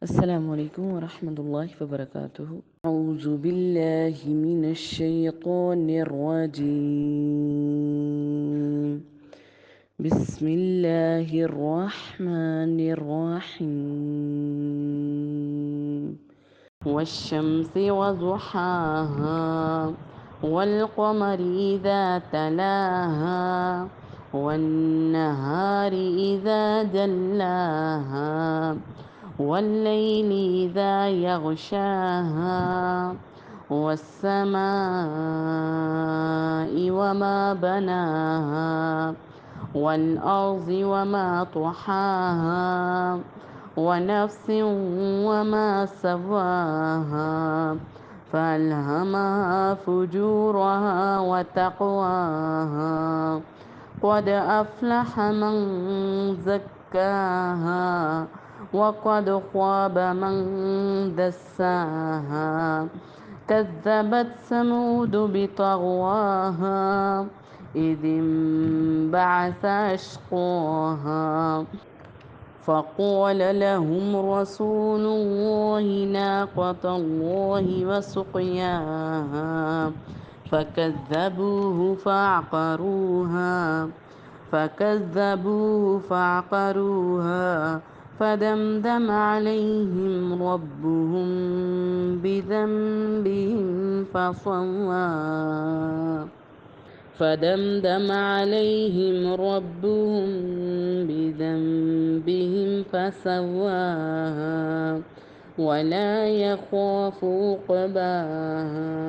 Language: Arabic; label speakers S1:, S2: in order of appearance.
S1: السلام عليكم ورحمة الله وبركاته. أعوذ بالله من الشيطان الرجيم. بسم الله الرحمن الرحيم. والشمس وضحاها والقمر إذا تلاها والنهار إذا جلاها والليل إذا يغشاها والسماء وما بناها والأرض وما طحاها ونفس وما سواها فألهمها فجورها وتقواها قد أفلح من زكاها وقد خاب من دساها كذبت ثمود بطغواها إذ انبعث أشقاها فقال لهم رسول الله ناقة الله وسقياها فكذبوه فعقروها فدمدم عليهم ربهم بذنبهم فسواها ولا يخاف عقباها.